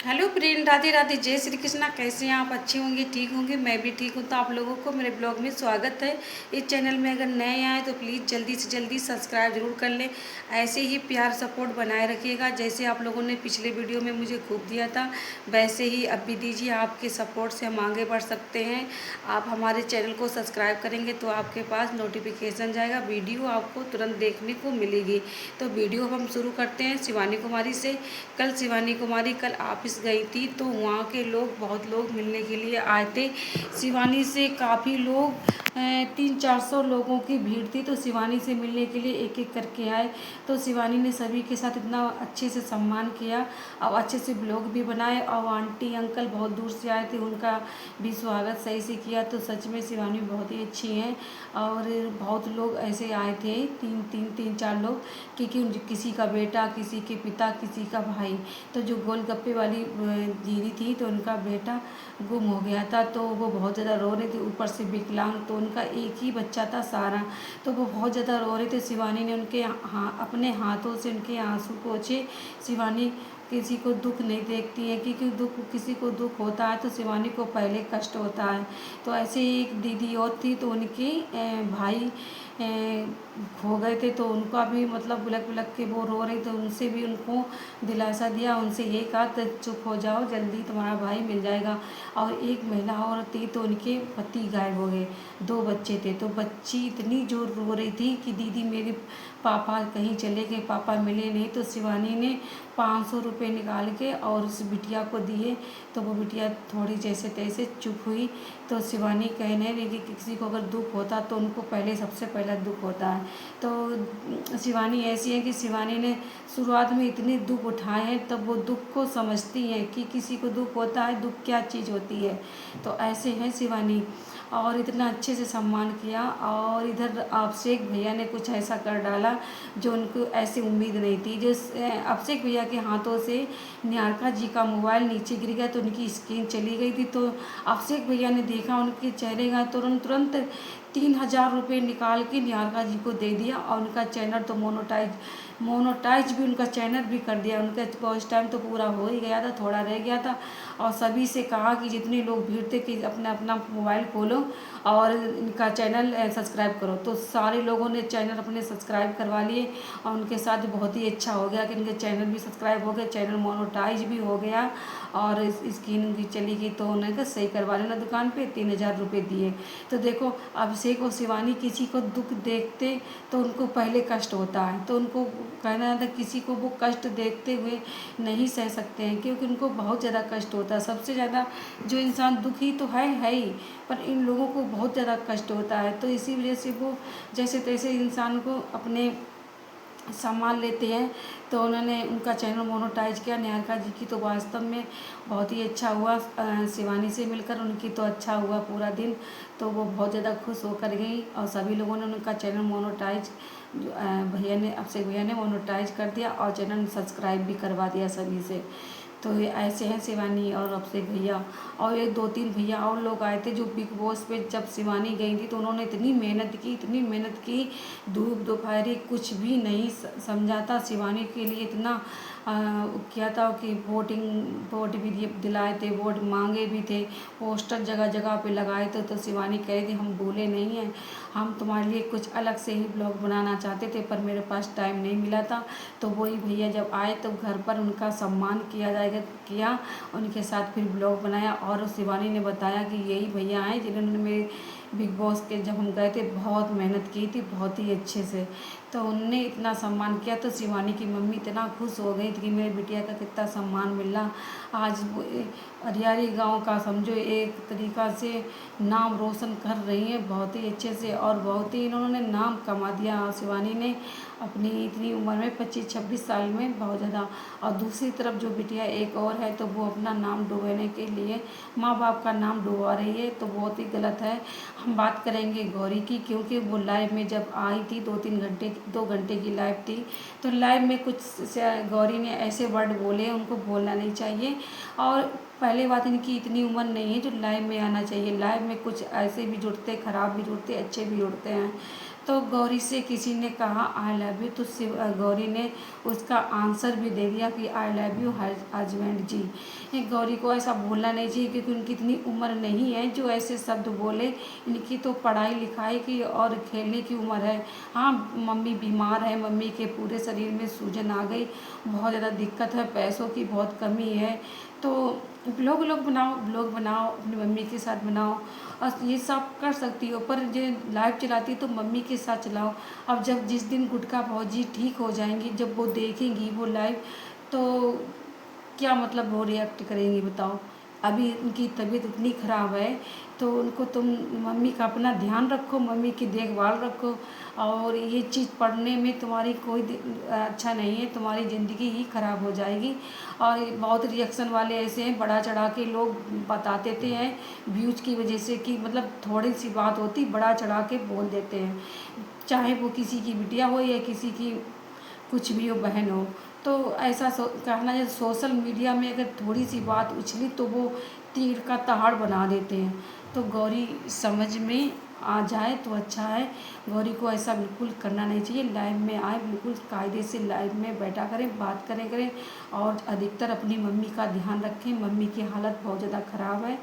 Hello friend, Radhe Radhe, जय श्री कृष्णा। कैसे हैं आप? अच्छे होंगे, ठीक होंगे। मैं भी ठीक हूँ। तो आप लोगों को मेरे ब्लॉग में स्वागत है। इस चैनल में अगर नए आए तो प्लीज़ जल्दी से जल्दी सब्सक्राइब जरूर कर लें। ऐसे ही प्यार सपोर्ट बनाए रखिएगा। जैसे आप लोगों ने पिछले वीडियो में मुझे खूब दिया था, वैसे ही अब भी दीजिए। आपके सपोर्ट से हम आगे बढ़ सकते हैं। आप हमारे चैनल को सब्सक्राइब करेंगे तो आपके पास नोटिफिकेशन जाएगा, वीडियो आपको तुरंत देखने को मिलेगी। तो वीडियो हम शुरू करते हैं शिवानी कुमारी से। कल शिवानी कुमारी कल ऑफिस गई थी तो वहाँ के लोग, बहुत लोग मिलने के लिए आए थे शिवानी से। काफ़ी लोग, 300-400 लोगों की भीड़ थी। तो शिवानी से मिलने के लिए एक एक करके आए। तो शिवानी ने सभी के साथ इतना अच्छे से सम्मान किया और अच्छे से ब्लॉग भी बनाए। और आंटी अंकल बहुत दूर से आए थे, उनका भी स्वागत सही से किया। तो सच में शिवानी बहुत ही अच्छी हैं। और बहुत लोग ऐसे आए थे, तीन चार लोग, क्योंकि किसी का बेटा, किसी के पिता, किसी का भाई। तो जो गोलगप्पे वाली दीदी थी तो उनका बेटा गुम हो गया था। तो वो बहुत ज़्यादा रो रहे थे, ऊपर से विकलांग। तो उनका एक ही बच्चा था, सारा। तो वो बहुत ज़्यादा रो रहे थे। शिवानी ने उनके अपने हाथों से उनके आंसू पोंछे। शिवानी किसी को दुख नहीं देखती है, क्योंकि किसी को दुख होता है तो शिवानी को पहले कष्ट होता है। तो ऐसे ही एक दीदी और थी, तो उनके भाई खो गए थे। तो उनका भी मतलब बुलक बुलक के वो रो रही, तो उनसे भी उनको दिलासा दिया। उनसे यही कहा तो चुप हो जाओ, जल्दी तुम्हारा भाई मिल जाएगा। और एक महिला और थी, तो उनके पति गायब हो गए। 2 बच्चे थे। तो बच्ची इतनी जोर रो रही थी कि दीदी मेरे पापा कहीं चले गए, पापा मिले नहीं। तो शिवानी ने 500 रुपये निकाल के और उस बिटिया को दिए। तो वो बिटिया थोड़ी जैसे तैसे चुप हुई। तो शिवानी कहने लगी कि किसी को अगर दुख होता तो उनको पहले, सबसे पहला दुख होता है। तो शिवानी ऐसी है कि शिवानी ने शुरुआत में इतने दुख उठाए हैं, तब वो दुख को समझती हैं कि किसी को दुख होता है, दुख क्या चीज़ होती है। तो ऐसे हैं शिवानी। और इतना अच्छे से सम्मान किया। और इधर अभिषेक भैया ने कुछ ऐसा कर डाला जो उनको ऐसी उम्मीद नहीं थी। जो अभिषेक भैया के हाथों से निहारिका जी का मोबाइल नीचे गिर गया, तो उनकी स्क्रीन चली गई थी। तो अभिषेक भैया ने देखा उनके चेहरे का, तुरंत तुरंत 3000 रुपये निकाल के निहारिका जी को दे दिया। और उनका चैनल तो मोनोटाइज भी उनका चैनल भी कर दिया। उनका वॉच टाइम तो पूरा हो ही गया था, थोड़ा रह गया था। और सभी से कहा कि जितने लोग भीड़ थे कि अपना अपना मोबाइल खोलो और इनका चैनल सब्सक्राइब करो। तो सारे लोगों ने चैनल अपने सब्सक्राइब करवा लिए। और उनके साथ बहुत ही अच्छा हो गया कि इनके चैनल भी सब्सक्राइब हो गए, चैनल मोनोटाइज भी हो गया। और स्क्रीन भी चली गई। तो उन्होंने कहा सही करवा लेना दुकान पे, 3000 रुपये दिए। तो देखो, अभिषेक और शिवानी किसी को दुख देखते तो उनको पहले कष्ट होता है। तो उनको कहना था किसी को वो कष्ट देखते हुए नहीं सह सकते हैं, क्योंकि उनको बहुत ज़्यादा कष्ट होता है। सबसे ज़्यादा जो इंसान दुखी तो है ही, पर इन लोगों को बहुत ज़्यादा कष्ट होता है। तो इसी वजह से वो जैसे तैसे इंसान को अपने संभाल लेते हैं। तो उन्होंने उनका चैनल मोनोटाइज किया निहारिका जी की। तो वास्तव में बहुत ही अच्छा हुआ। शिवानी से मिलकर उनकी तो अच्छा हुआ पूरा दिन। तो वो बहुत ज़्यादा खुश होकर गई। और सभी लोगों ने उनका चैनल मोनोटाइज, भैया ने, अभिषेक भैया ने मोनोटाइज कर दिया और चैनल सब्सक्राइब भी करवा दिया सभी से। तो ये ऐसे हैं शिवानी और अभिषेक भैया। और ये 2-3 भैया और लोग आए थे जो बिग बॉस पे जब शिवानी गई थी तो उन्होंने इतनी मेहनत की, इतनी मेहनत की। धूप दोपहरी कुछ भी नहीं समझा था। शिवानी के लिए इतना किया था कि वोट भी दिलाए थे, वोट मांगे भी थे, पोस्टर जगह जगह पे लगाए थे। तो शिवानी कह रही थी हम भूले नहीं हैं, हम तुम्हारे लिए कुछ अलग से ही ब्लॉग बनाना चाहते थे, पर मेरे पास टाइम नहीं मिला था। तो वही भैया जब आए तो घर पर उनका सम्मान किया, उनके साथ फिर ब्लॉग बनाया। और शिवानी ने बताया कि यही भैया हैं जिन्होंने मेरे बिग बॉस के जब हम गए थे बहुत मेहनत की थी, बहुत ही अच्छे से। तो उनने इतना सम्मान किया। तो शिवानी की मम्मी इतना खुश हो गई थी कि मेरी बिटिया का कितना सम्मान मिला। आज वो अरियारी गांव का समझो एक तरीक़ा से नाम रोशन कर रही हैं बहुत ही अच्छे से। और बहुत ही इन्होंने नाम कमा दिया शिवानी ने अपनी इतनी उम्र में, 25-26 साल में, बहुत ज़्यादा। और दूसरी तरफ जो बिटिया एक और है तो वो अपना नाम डुबाने के लिए माँ बाप का नाम डुबा रही है, तो बहुत ही गलत है। हम बात करेंगे गौरी की, क्योंकि वो लाइव में जब आई थी 2 घंटे की लाइव थी। तो लाइव में कुछ गौरी ने ऐसे वर्ड बोले, उनको बोलना नहीं चाहिए। और पहले बात, इनकी इतनी उम्र नहीं है जो लाइव में आना चाहिए। लाइव में कुछ ऐसे भी जुड़ते, ख़राब भी जुड़ते, अच्छे भी जुड़ते हैं। तो गौरी से किसी ने कहा आई लव यू, तो गौरी ने उसका आंसर भी दे दिया कि आई लव यू हस्बैंड जी। गौरी को ऐसा बोलना नहीं चाहिए क्योंकि उनकी इतनी उम्र नहीं है जो ऐसे शब्द बोले। इनकी तो पढ़ाई लिखाई की और खेलने की उम्र है। हाँ, मम्मी बीमार है, मम्मी के पूरे शरीर में सूजन आ गई, बहुत ज़्यादा दिक्कत है, पैसों की बहुत कमी है। तो ब्लॉग बनाओ अपनी मम्मी के साथ बनाओ, और ये सब कर सकती हो, पर जो लाइव चलाती तो मम्मी के साथ चलाओ। अब जब जिस दिन गुटका भौजी ठीक हो जाएंगी, जब वो देखेंगी वो लाइव, तो क्या मतलब वो रिएक्ट करेंगी बताओ। अभी उनकी तबीयत इतनी ख़राब है, तो उनको तुम मम्मी का अपना ध्यान रखो, मम्मी की देखभाल रखो। और ये चीज़ पढ़ने में तुम्हारी कोई अच्छा नहीं है, तुम्हारी ज़िंदगी ही ख़राब हो जाएगी। और ये बहुत रिएक्शन वाले ऐसे हैं, बढ़ा चढ़ा के लोग बता देते हैं व्यूज़ की वजह से, कि मतलब थोड़ी सी बात होती बड़ा चढ़ा के बोल देते हैं, चाहे वो किसी की बिटिया हो या किसी की कुछ भी हो, बहन हो। तो ऐसा कहना है, सोशल मीडिया में अगर थोड़ी सी बात उछली तो वो तीर का तहाड़ बना देते हैं। तो गौरी समझ में आ जाए तो अच्छा है। गौरी को ऐसा बिल्कुल करना नहीं चाहिए, लाइव में आए बिल्कुल कायदे से लाइव में बैठा करें, बात करें। और अधिकतर अपनी मम्मी का ध्यान रखें, मम्मी की हालत बहुत ज़्यादा ख़राब है।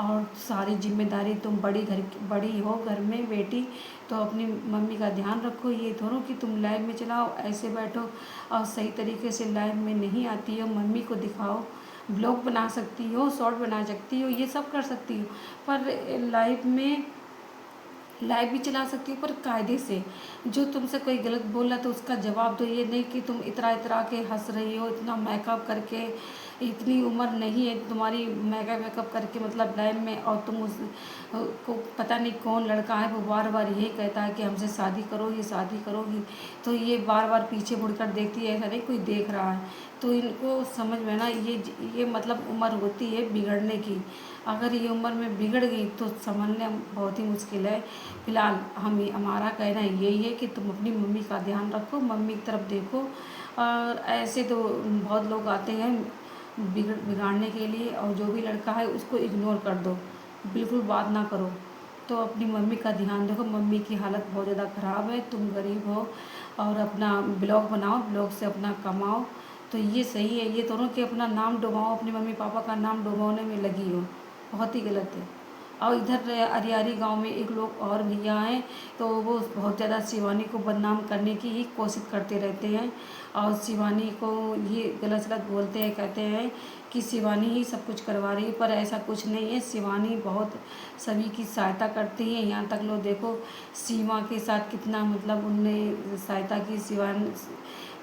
और सारी जिम्मेदारी, तुम बड़ी हो घर में बेटी, तो अपनी मम्मी का ध्यान रखो। ये थोड़ा कि तुम लाइव में चलाओ ऐसे बैठो और सही तरीके से लाइव में नहीं आती हो, मम्मी को दिखाओ। ब्लॉग बना सकती हो, शॉर्ट बना सकती हो, ये सब कर सकती हो, पर लाइव भी चला सकती हो, पर कायदे से। जो तुमसे कोई गलत बोला तो उसका जवाब दो, ये नहीं कि तुम इतरा इतरा के हंस रही हो, इतना मेकअप करके। इतनी उम्र नहीं है तुम्हारी मेकअप करके मतलब लाइव में, और तुम उस को पता नहीं कौन लड़का है वो बार बार यही कहता है कि हमसे शादी करोगी शादी करोगी, तो ये बार बार पीछे मुड़कर देखती है, ऐसा नहीं कोई देख रहा है। तो इनको समझ में ना, ये मतलब उम्र होती है बिगड़ने की। अगर ये उम्र में बिगड़ गई तो संभलना बहुत ही मुश्किल है। फ़िलहाल हमारा कहना यही है कि तुम अपनी मम्मी का ध्यान रखो, मम्मी की तरफ देखो। और ऐसे तो बहुत लोग आते हैं बिगाड़ने के लिए, और जो भी लड़का है उसको इग्नोर कर दो, बिल्कुल बात ना करो। तो अपनी मम्मी का ध्यान रखो, मम्मी की हालत बहुत ज़्यादा ख़राब है, तुम गरीब हो, और अपना ब्लॉग बनाओ, ब्लॉग से अपना कमाओ, तो ये सही है। ये दोनों कि अपना नाम डुबाओ, अपनी मम्मी पापा का नाम डुबाने में लगी हो, बहुत ही गलत है। और इधर अरियारी गांव में एक लोग और भैया हैं, तो वो बहुत ज़्यादा शिवानी को बदनाम करने की ही कोशिश करते रहते हैं, और शिवानी को ये गलत सलत बोलते हैं, कहते हैं कि शिवानी ही सब कुछ करवा रही है, पर ऐसा कुछ नहीं है। शिवानी बहुत सभी की सहायता करती है, यहाँ तक लोग देखो सीमा के साथ कितना मतलब उनने सहायता की। शिवानी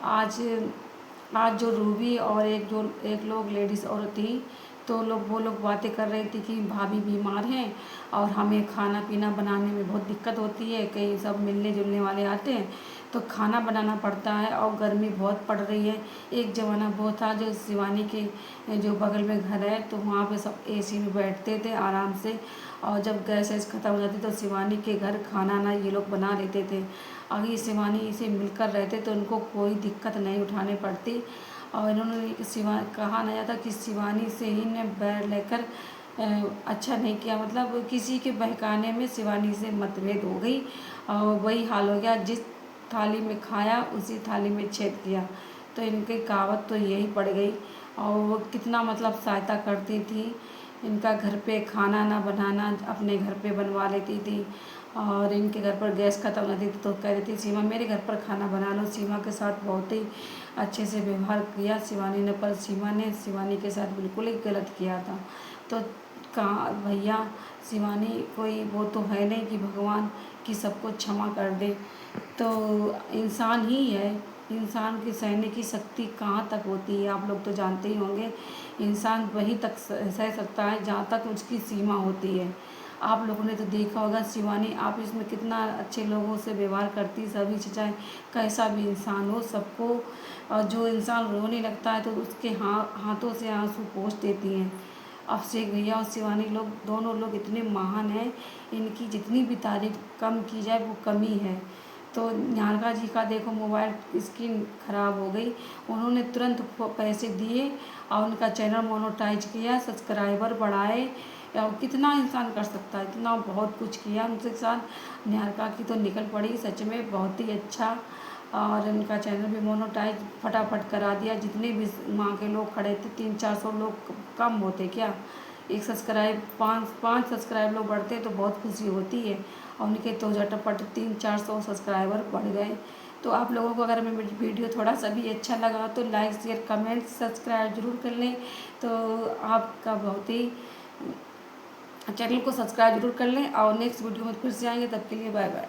आज आज जो रूबी और एक लोग लेडीज़ और थी, तो वो लोग बातें कर रही थी कि भाभी बीमार हैं और हमें खाना पीना बनाने में बहुत दिक्कत होती है, कई सब मिलने जुलने वाले आते हैं तो खाना बनाना पड़ता है, और गर्मी बहुत पड़ रही है। एक ज़माना वो था जो शिवानी के जो बगल में घर है, तो वहाँ पे सब एसी में बैठते थे आराम से, और जब गैस वैस ख़त्म हो जाती तो शिवानी के घर खाना ना ये लोग बना लेते थे। अगर शिवानी से मिलकर रहते तो उनको कोई दिक्कत नहीं उठानी पड़ती। और इन्होंने कहा ना जाता कि शिवानी से ही ने बैर लेकर अच्छा नहीं किया, मतलब किसी के बहकाने में शिवानी से मतभेद हो गई, और वही हाल हो गया, जिस थाली में खाया उसी थाली में छेद किया। तो इनकी कहावत तो यही पड़ गई। और वो कितना मतलब सहायता करती थी, इनका घर पे खाना ना बनाना अपने घर पे बनवा लेती थी, और इनके घर पर गैस ख़त्म हो जाती थी तो कह देती सीमा मेरे घर पर खाना बना लो। सीमा के साथ बहुत ही अच्छे से व्यवहार किया शिवानी ने, पर सीमा ने शिवानी के साथ बिल्कुल ही गलत किया था। तो कहाँ भैया, शिवानी कोई वो तो है नहीं कि भगवान की सबको क्षमा कर दे, तो इंसान ही है। इंसान की सहने की शक्ति कहाँ तक होती है आप लोग तो जानते ही होंगे। इंसान वहीं तक सह सकता है जहाँ तक उसकी सीमा होती है। आप लोगों ने तो देखा होगा शिवानी आप इसमें कितना अच्छे लोगों से व्यवहार करती, सभी से चाहे कैसा भी इंसान हो सबको। और जो इंसान रोने लगता है तो उसके हाथों से आंसू पोंछ देती हैं। अभिषेक भैया और शिवानी लोग दोनों लोग इतने महान हैं, इनकी जितनी भी तारीफ कम की जाए वो कम ही है। तो निहारिका जी का देखो मोबाइल स्क्रीन ख़राब हो गई, उन्होंने तुरंत पैसे दिए और उनका चैनल मोनेटाइज किया, सब्सक्राइबर बढ़ाए, या कितना इंसान कर सकता है, इतना बहुत कुछ किया उनके साथ। निहारिका की तो निकल पड़ी सच में, बहुत ही अच्छा। और इनका चैनल भी मोनेटाइज फटाफट करा दिया। जितने भी वहाँ के लोग खड़े थे 300-400 लोग कम होते क्या, एक सब्सक्राइब 5 सब्सक्राइब लोग बढ़ते तो बहुत खुशी होती है, और उनके तो झटपट 300-400 सब्सक्राइबर बढ़ गए। तो आप लोगों को अगर मेरी वीडियो थोड़ा सा भी अच्छा लगा तो लाइक शेयर कमेंट सब्सक्राइब जरूर कर लें। तो आपका बहुत ही, चैनल को सब्सक्राइब जरूर कर लें, और नेक्स्ट वीडियो में फिर से आएंगे, तब के लिए बाय बाय।